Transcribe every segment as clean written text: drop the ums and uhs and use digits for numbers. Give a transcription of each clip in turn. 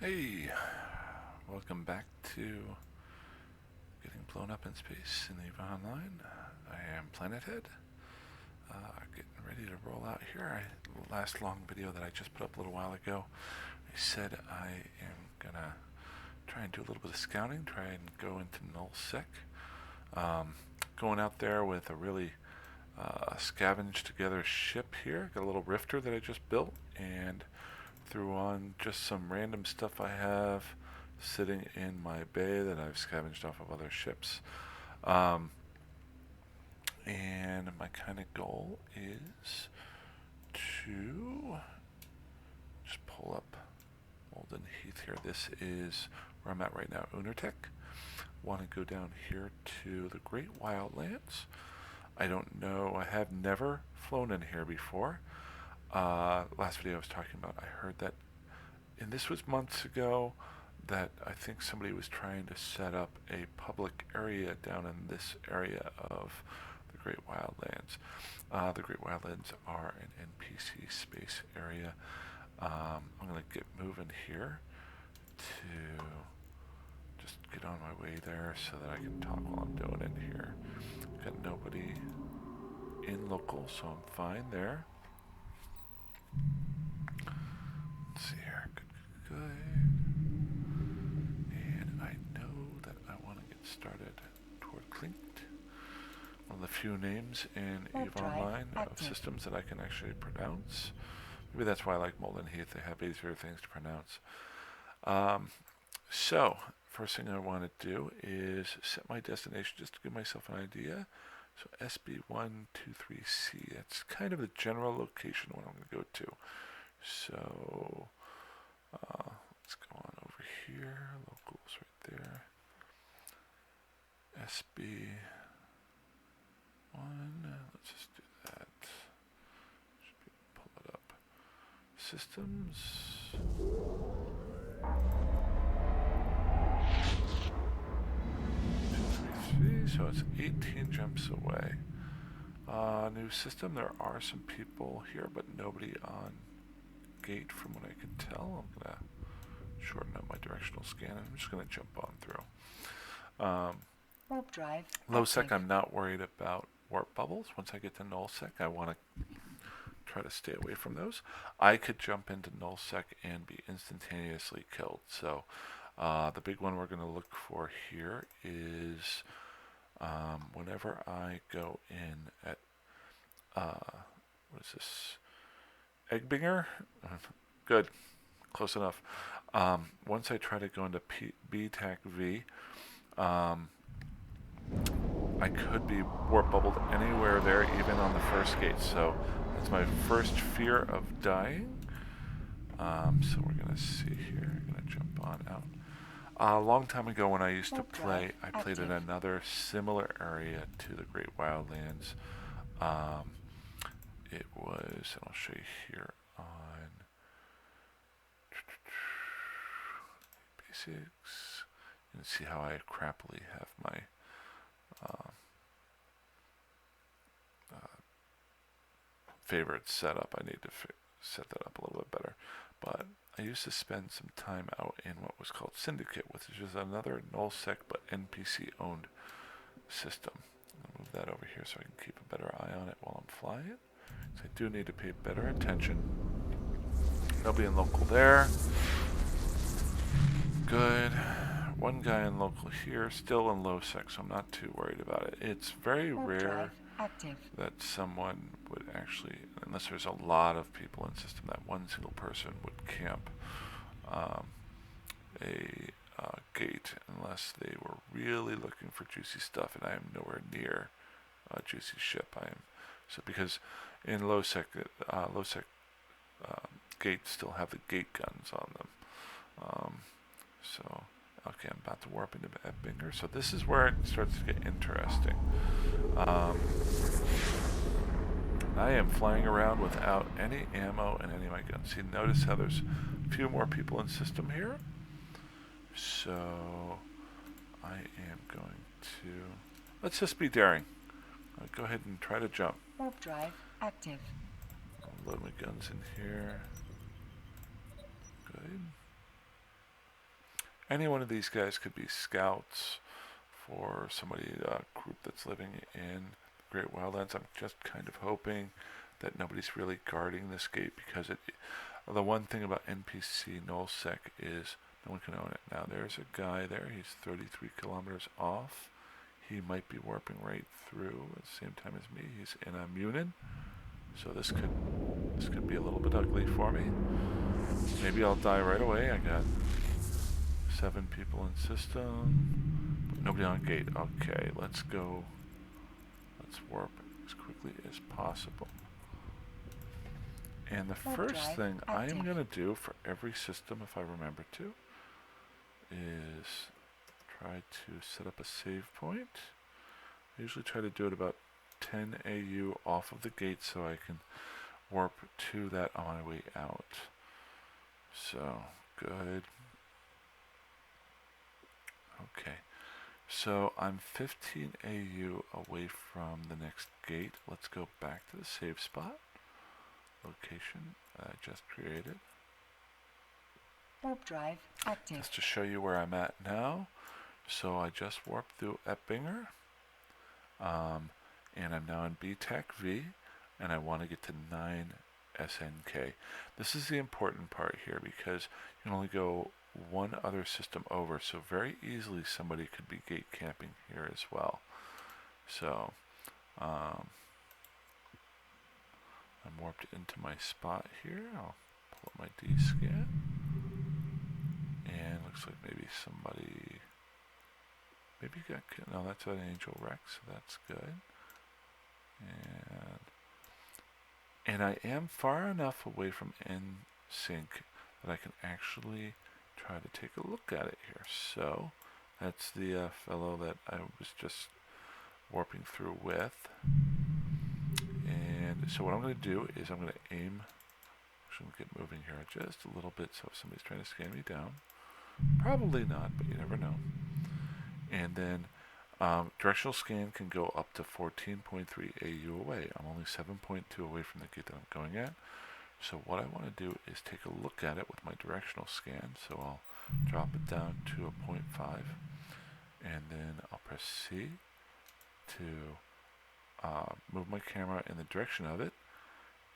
Hey, welcome back to getting blown up in space in EVE Online. I am Planethead, getting ready to roll out here. The last long video that I just put up a little while ago, I said I am gonna try and do a little bit of scouting, try and go into nullsec. Going out there with a really scavenged together ship here. Got a little rifter that I just built and threw on just some random stuff I have sitting in my bay that I've scavenged off of other ships. And my kind of goal is to just pull up Molten Heath here. This is where I'm at right now, Unertech. Want to go down here to the Great Wildlands. I don't know, I have never flown in here before. Last video I was talking about, I heard that, and this was months ago, that I think somebody was trying to set up a public area down in this area of the Great Wildlands. The Great Wildlands are an NPC space area. I'm going to get moving here to just get on my way there so that I can talk while I'm doing it here. Got nobody in local, so I'm fine there. Let's see here. Good. And I know that I want to get started toward Clint. One of the few names in EVE Online of systems that I can actually pronounce. Maybe that's why I like Molten Heath. They have easier things to pronounce. So, first thing I want to do is set my destination just to give myself an idea. So SB123C, that's kind of the general location what I'm going to go to. So let's go on over here, locals right there. SB1, let's just do that. Should be able to pull it up. Systems. So it's 18 jumps away. New system, there are some people here, but nobody on gate from what I can tell. I'm going to shorten up my directional scan and I'm just going to jump on through. Warp drive. Low sec, I'm not worried about warp bubbles. Once I get to null sec, I want to try to stay away from those. I could jump into null sec and be instantaneously killed. So the big one we're going to look for here is whenever I go in at, what is this? Eggbinger? Good. Close enough. Once I try to go into BTAC V, I could be warp bubbled anywhere there, even on the first gate. So that's my first fear of dying. So we're going to see here. I'm going to jump on out. A long time ago when I used to play, I played in another similar area to the Great Wildlands. It was, and I'll show you here on basics. You can see how I crappily have my favorites set up. I need to set that up a little bit better. But I used to spend some time out in what was called Syndicate, which is another nullsec but NPC owned system. I'll move that over here so I can keep a better eye on it while I'm flying. So I do need to pay better attention. Nobody in local there. Good. One guy in local here, still in low sec, so I'm not too worried about it. It's very rare that someone would actually, unless there's a lot of people in system, that one single person would camp a gate unless they were really looking for juicy stuff, and I am nowhere near a juicy ship. I am so because in low sec gates still have the gate guns on them. So okay, I'm about to warp into Ebbingher. So this is where it starts to get interesting. I am flying around without any ammo and any of my guns. See, notice how there's a few more people in system here. So I am going to, let's just be daring. I'll go ahead and try to jump. Warp drive active. I'll load my guns in here. Good. any one of these guys could be scouts for somebody, group that's living in Great Wildlands. I'm just kind of hoping that nobody's really guarding this gate, because the one thing about NPC nullsec is no one can own it. Now there's a guy there, he's 33 kilometers off. He might be warping right through at the same time as me. He's in a Munin, so this could be a little bit ugly for me. Maybe I'll die right away. I got 7 people in system, but nobody on gate. Okay, let's go. Let's warp as quickly as possible. And the first thing I am going to do for every system, if I remember to, is try to set up a save point. I usually try to do it about 10 AU off of the gate so I can warp to that on my way out. So, good. Okay. So I'm 15 AU away from the next gate. Let's go back to the save spot. Location I just created. Warp drive active. Just to show you where I'm at now. So I just warped through Eppinger. And I'm now in BTAC V. And I want to get to 9 SNK. This is the important part here, because you can only go one other system over, so very easily somebody could be gate camping here as well. So I'm warped into my spot here. I'll pull up my D scan, and looks like maybe somebody got, no, that's an Angel Rex, so that's good. And I am far enough away from NSync that I can actually try to take a look at it here. So that's the fellow that I was just warping through with. And so what I'm going to do is I'm going to aim. Actually, I'm going to get moving here just a little bit, so if somebody's trying to scan me down, probably not, but you never know. And then directional scan can go up to 14.3 AU away. I'm only 7.2 away from the gate that I'm going at. So what I want to do is take a look at it with my directional scan. So I'll drop it down to a 0.5, and then I'll press C to move my camera in the direction of it,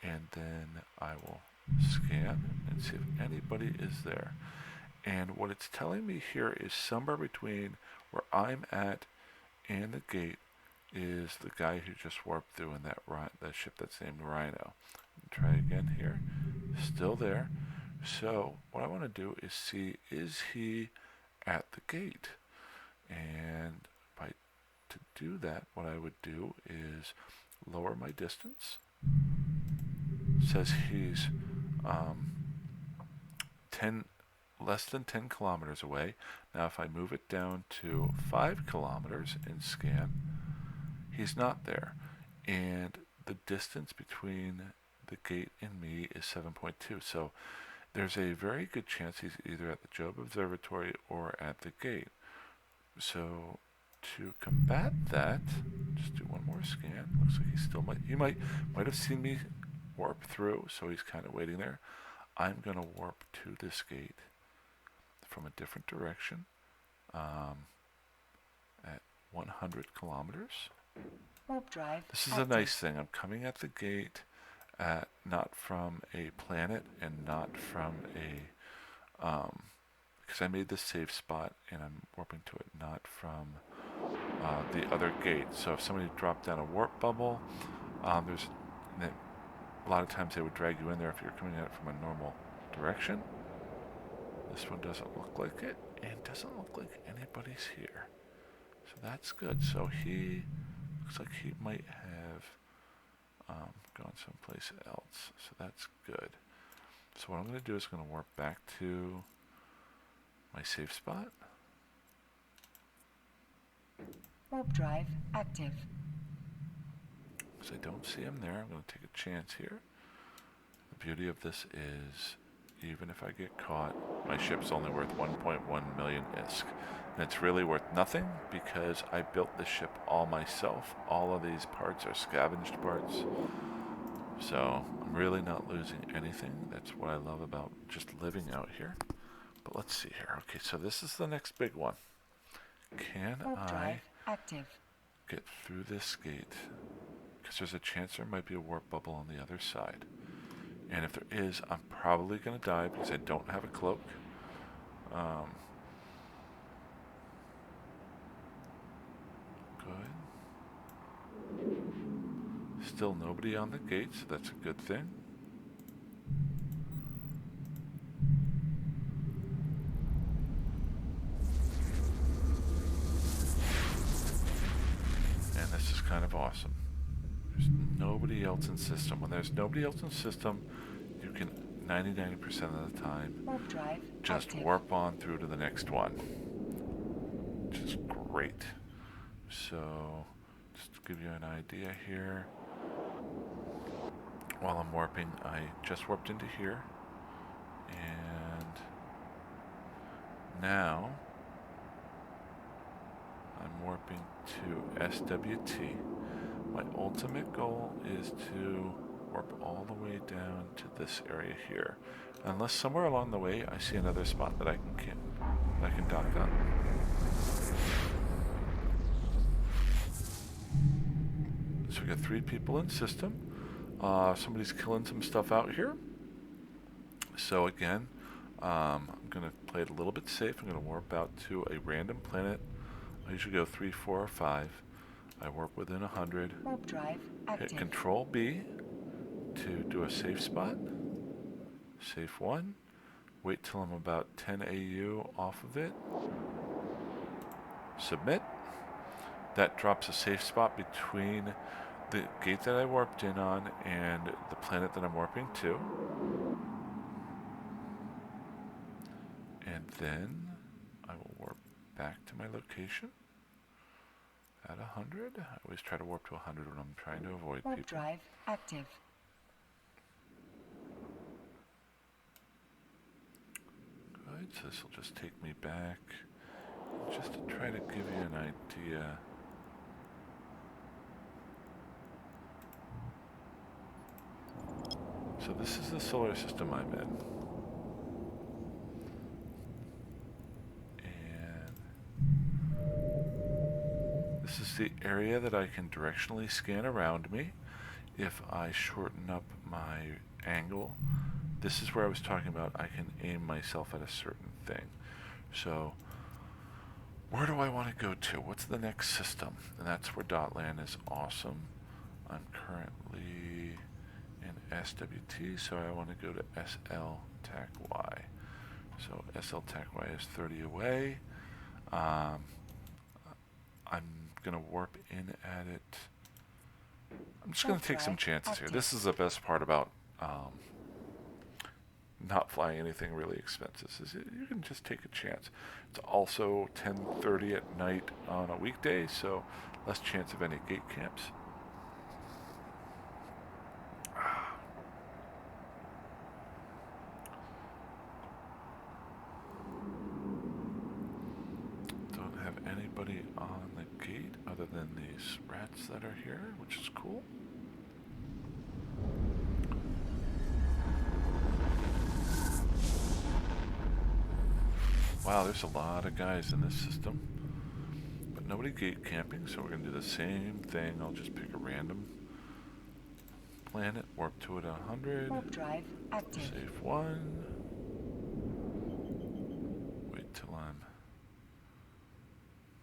and then I will scan and see if anybody is there. And what it's telling me here is somewhere between where I'm at and the gate is the guy who just warped through in that ship that's named Rhino. Try again here. Still there. So what I want to do is see, is he at the gate? And to do that, what I would do is lower my distance. It says he's less than 10 kilometers away. Now if I move it down to 5 kilometers and scan, he's not there. And the distance between the gate and me is 7.2. So there's a very good chance he's either at the Job Observatory or at the gate. So to combat that, just do one more scan. Looks like he might have seen me warp through, so he's kind of waiting there. I'm going to warp to this gate from a different direction at 100 kilometers. Warp drive. This is a nice thing. I'm coming at the gate not from a planet and not from a because I made this safe spot and I'm warping to it not from the other gate. So if somebody dropped down a warp bubble, a lot of times they would drag you in there if you're coming at it from a normal direction. This one doesn't look like it, and doesn't look like anybody's here. So that's good. So he looks like he might have gone someplace else. So that's good. So what I'm going to do is going to warp back to my safe spot. Warp drive active. Because I don't see him there, I'm going to take a chance here. The beauty of this is, even if I get caught, my ship's only worth 1.1 million ISK. And it's really worth nothing because I built this ship all myself. All of these parts are scavenged parts. So I'm really not losing anything. That's what I love about just living out here. But let's see here. Okay, so this is the next big one. Can Warp I drive active. get through this gate? Because there's a chance there might be a warp bubble on the other side. And if there is, I'm probably going to die because I don't have a cloak. Good. Still nobody on the gate, so that's a good thing. And this is kind of awesome. There's nobody else in system. When there's nobody else in system, you can 99% of the time Warp drive just active. warp on through to the next one, which is great. So, just to give you an idea here, while I'm warping, I just warped into here, and now I'm warping to SWT. My ultimate goal is to warp all the way down to this area here, unless somewhere along the way I see another spot that I can dock on. So we got 3 people in system. Somebody's killing some stuff out here. So again, I'm going to play it a little bit safe. I'm going to warp out to a random planet. I usually go 3, 4, or 5. I warp within 100. Warp drive active. Hit Control B to do a safe spot. Safe 1. Wait till I'm about 10 AU off of it. Submit. That drops a safe spot between the gate that I warped in on and the planet that I'm warping to. And then I will warp back to my location at 100. I always try to warp to 100 when I'm trying to avoid Warp people. drive active. Good, so this will just take me back. Just to try to give you an idea. So this is the solar system I'm in. This is the area that I can directionally scan around me. If I shorten up my angle, this is where I was talking about I can aim myself at a certain thing. So, where do I want to go to? What's the next system? And that's where Dotland is awesome. I'm currently in SWT, so I want to go to SL TAC Y. So SL TAC Y is 30 away. I'm going to warp in at it. I'm just going to take some chances here. This is the best part about not flying anything really expensive, is you can just take a chance. It's also 10:30 at night on a weekday, so less chance of any gate camps. Don't have anybody on the gate other than these rats that are here, which is cool. Wow, there's a lot of guys in this system, but nobody gate camping, so we're going to do the same thing. I'll just pick a random planet, warp to it 100, Warp drive active. save 1, wait till I'm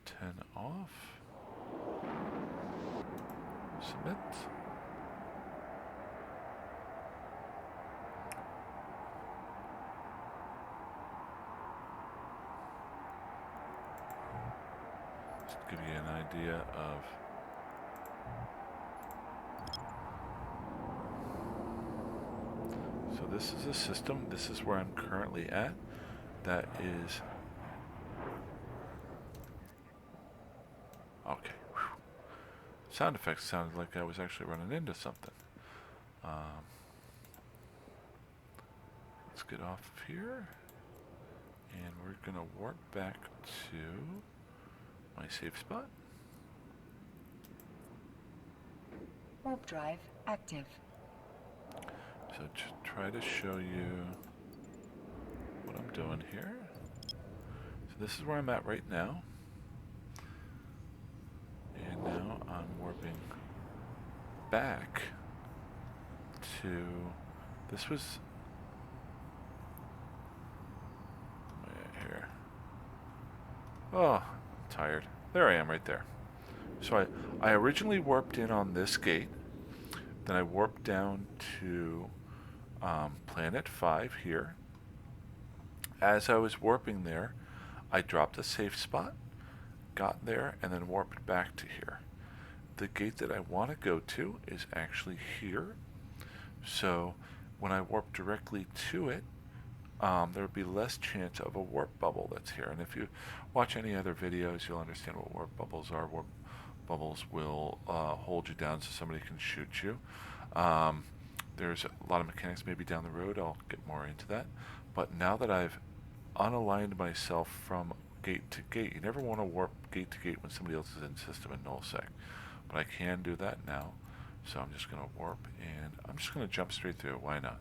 10 off, submit. Just to give you an idea of so this is a system. This is where I'm currently at. That is okay. Whew. Sound effects sounded like I was actually running into something. Let's get off of here, and we're gonna warp back to my safe spot. Warp drive active. So to try to show you what I'm doing here. this is where I'm at right now. And now I'm warping back to, this was, here. Oh, I'm tired. There I am right there. So I originally warped in on this gate, then I warped down to planet 5 here. As I was warping there, I dropped a safe spot, got there, and then warped back to here. The gate that I want to go to is actually here. So when I warp directly to it, there would be less chance of a warp bubble that's here. And if you watch any other videos, you'll understand what warp bubbles are. Warp bubbles will hold you down so somebody can shoot you. There's a lot of mechanics maybe down the road. I'll get more into that. But now that I've unaligned myself from gate to gate, you never want to warp gate to gate when somebody else is in system in nullsec. But I can do that now. So I'm just going to warp, and I'm just going to jump straight through it. Why not?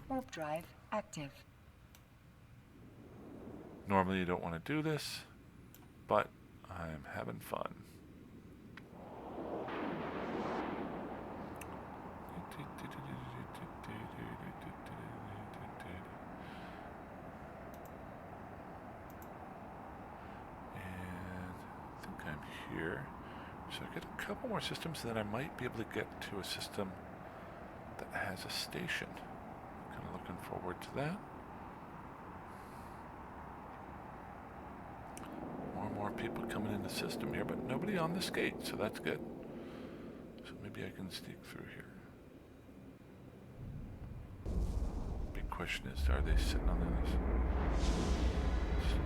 Warp drive active. Normally you don't want to do this, but I'm having fun. And I think I'm here. So I get a couple more systems, and then I might be able to get to a system that has a station. Kind of looking forward to that. More and more people coming in the system here, but nobody on this gate, so that's good. So maybe I can sneak through here. Big question is, are they sitting on this?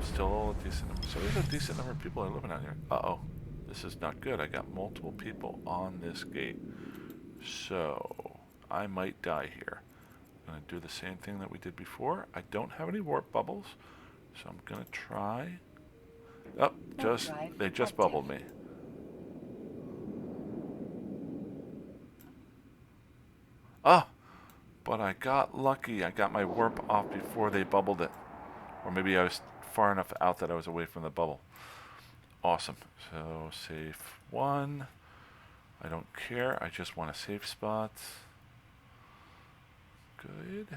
Still a decent number. So there's a decent number of people that are living out here. Uh-oh. This is not good. I got multiple people on this gate. So I might die here. I'm going to do the same thing that we did before. I don't have any warp bubbles, so I'm going to try. Oh, they just bubbled me. Oh, but I got lucky. I got my warp off before they bubbled it. Or maybe I was far enough out that I was away from the bubble. Awesome. So safe 1. I don't care. I just want a safe spot. Good.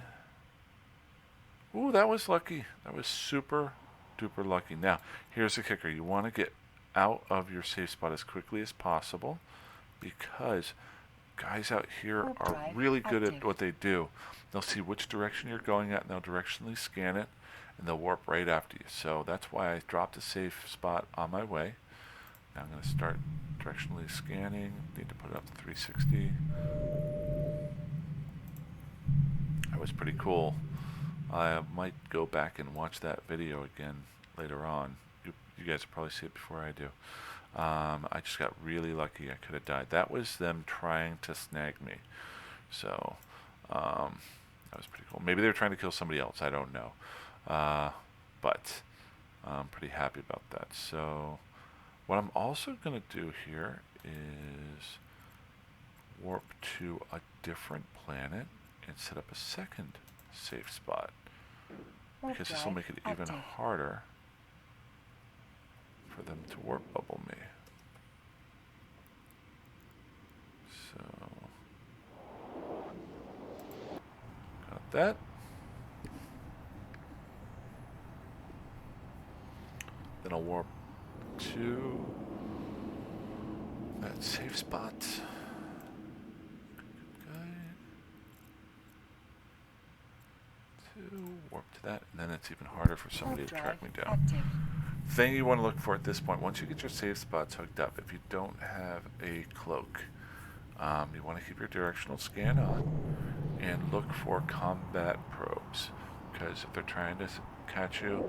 Ooh, that was lucky. That was super duper lucky. Now, here's the kicker. You want to get out of your safe spot as quickly as possible, because guys out here are really good at what they do. They'll see which direction you're going at, and they'll directionally scan it, and they'll warp right after you. So that's why I dropped a safe spot on my way. Now I'm going to start directionally scanning. Need to put it up to 360. That was pretty cool. I might go back and watch that video again later on. You guys will probably see it before I do. I just got really lucky. I could have died. That was them trying to snag me. So that was pretty cool. Maybe they were trying to kill somebody else. I don't know. But I'm pretty happy about that. So what I'm also going to do here is warp to a different planet and set up a second safe spot, because this will make it even harder for them to warp bubble me. So got that. Then I'll warp to that safe spot. Warp to that, and then it's even harder for somebody to track me down. Thing you want to look for at this point, once you get your safe spots hooked up, if you don't have a cloak, you want to keep your directional scan on and look for combat probes, because if they're trying to catch you,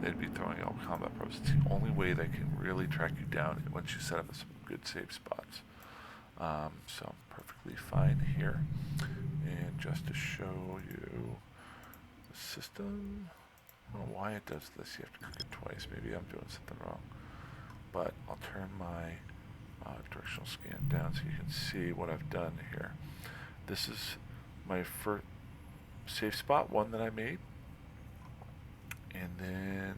they'd be throwing out combat probes. It's the only way they can really track you down once you set up some good safe spots. So I'm perfectly fine here. And just to show you the system, I don't know why it does this. You have to click it twice. Maybe I'm doing something wrong. But I'll turn my directional scan down so you can see what I've done here. This is my first safe spot, one that I made. And then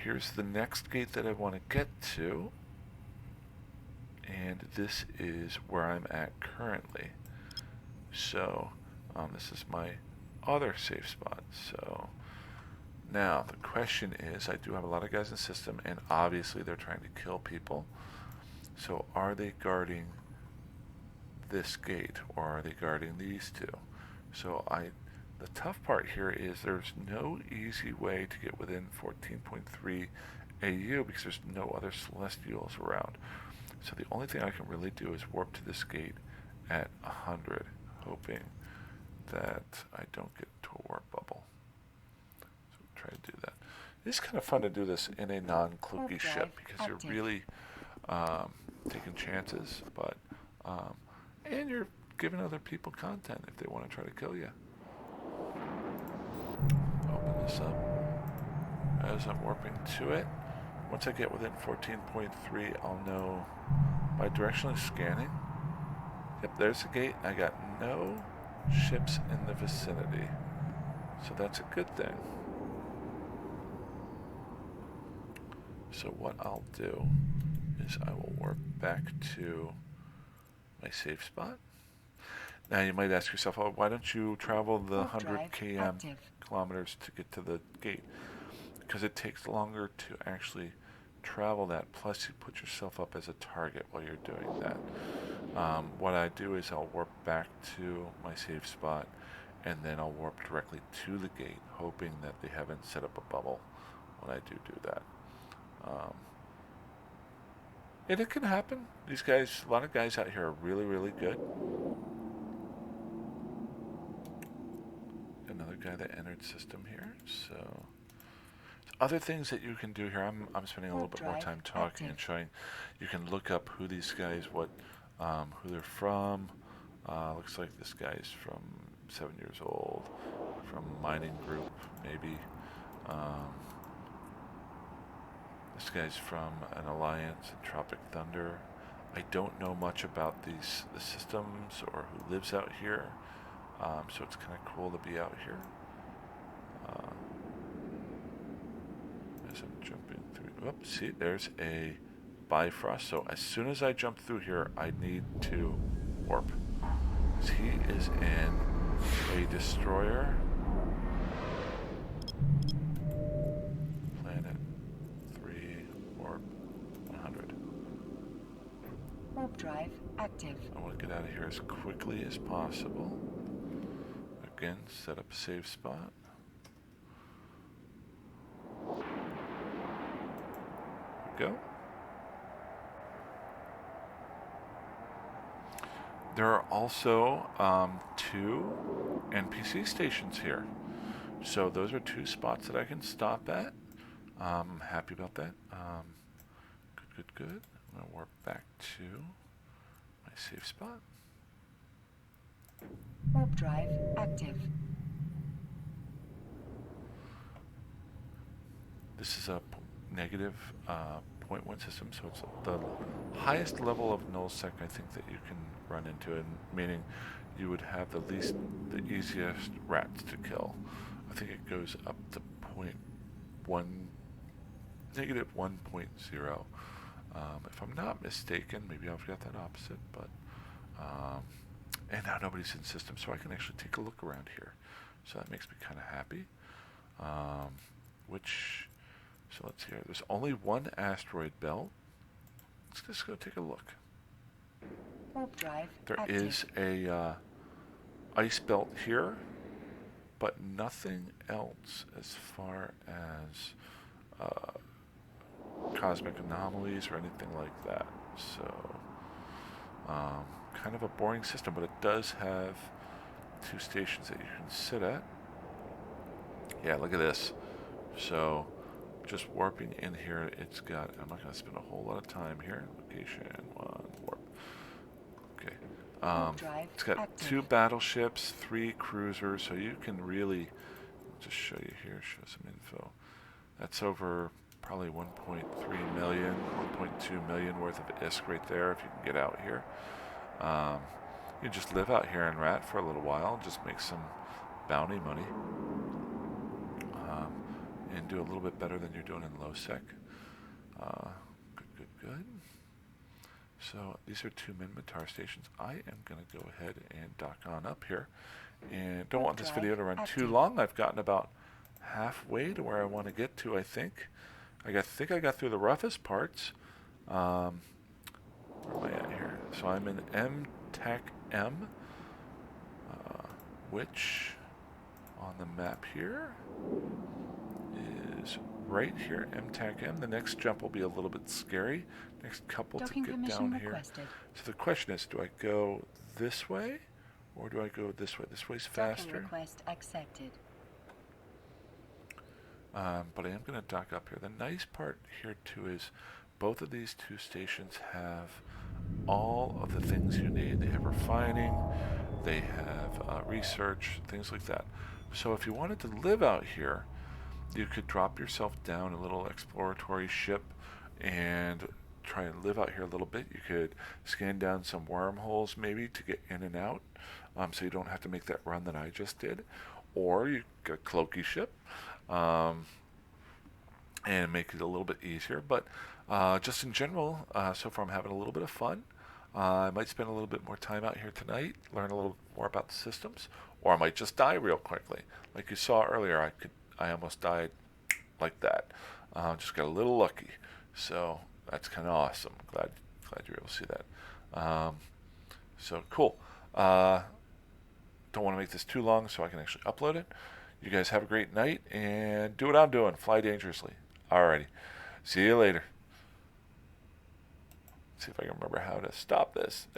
Here's the next gate that I want to get to, and this is where I'm at currently. So this is my other safe spot. So now the question is, I do have a lot of guys in the system, and obviously they're trying to kill people. So are they guarding this gate, or are they guarding these two? So the tough part here is there's no easy way to get within 14.3 AU because there's no other celestials around. So the only thing I can really do is warp to this gate at 100, hoping that I don't get into a warp bubble. So try to do that. It's kind of fun to do this in a non-cloaky ship because you're really taking chances, but and you're giving other people content if they want to try to kill you. Open this up as I'm warping to it. Once I get within 14.3, I'll know by directionally scanning. Yep, there's the gate. I got no ships in the vicinity, so that's a good thing. So what I'll do is I will warp back to my safe spot. Now you might ask yourself, oh, why don't you travel the 100 kilometers to get to the gate? Because it takes longer to actually travel that, plus you put yourself up as a target while you're doing that. What I do is I'll warp back to my safe spot, and then I'll warp directly to the gate, hoping that they haven't set up a bubble when I do that. And it can happen. These guys, a lot of guys out here are really, really good. Another guy that entered system here. So other things that you can do here, I'm spending a little bit more time talking and showing. You can look up who these guys, who they're from. Looks like this guy's from 7 years old, from mining group maybe. This guy's from an alliance in Tropic Thunder. I don't know much about the systems or who lives out here, so it's kind of cool to be out here. As I'm jumping through, oops, see, there's a Bifrost. So as soon as I jump through here, I need to warp. Because he is in a destroyer. Planet 3, warp 100. Warp drive active. I want to get out of here as quickly as possible. Again, set up a save spot. Go. There are also 2 NPC stations here. So those are 2 spots that I can stop at. I'm happy about that. Good. I'm going to warp back to my safe spot. Warp drive active. This is a negative 0.1 system, so it's the highest level of nullsec I think that you can run into, and meaning you would have the easiest rats to kill. I think it goes up to negative 1.0. If I'm not mistaken, maybe I've got that opposite, but and now nobody's in system, so I can actually take a look around here. So that makes me kind of happy. So let's see here. There's only 1 asteroid belt. Let's just go take a look. Warp drive There active. is a ice belt here, but nothing else as far as cosmic anomalies or anything like that. So kind of a boring system, but it does have 2 stations that you can sit at. Yeah, look at this. So just warping in here, it's got, I'm not going to spend a whole lot of time here. Location 1, warp. Okay. It's got active. 2 battleships, 3 cruisers, so you can really, I'll just show you here, show some info. That's over probably 1.3 million, 1.2 million worth of ISK right there if you can get out here. You can just live out here in Rat for a little while, just make some bounty money. can do a little bit better than you're doing in low sec. Good. So these are 2 Minmatar stations. I am going to go ahead and dock on up here. And don't want this video to run too long. I've gotten about halfway to where I want to get to, I think. I think I got through the roughest parts. Where am I at here? So I'm in MTAC-M, which on the map here is right here, MTAC-M. The next jump will be a little bit scary. Next couple Docking to get permission down here. requested. So the question is, do I go this way or do I go this way? This way's faster. Docking request accepted. But I am going to dock up here. The nice part here too is both of these 2 stations have all of the things you need. They have refining, they have research, things like that. So if you wanted to live out here, you could drop yourself down a little exploratory ship and try and live out here a little bit. You could scan down some wormholes maybe to get in and out, so you don't have to make that run that I just did. Or you get a cloaky ship and make it a little bit easier. But just in general, so far I'm having a little bit of fun. I might spend a little bit more time out here tonight, learn a little more about the systems, or I might just die real quickly. Like you saw earlier, I almost died like that. Just got a little lucky. So that's kind of awesome. Glad you were able to see that. So cool. Don't want to make this too long so I can actually upload it. You guys have a great night and do what I'm doing. Fly dangerously. Alrighty. See you later. See if I can remember how to stop this. There.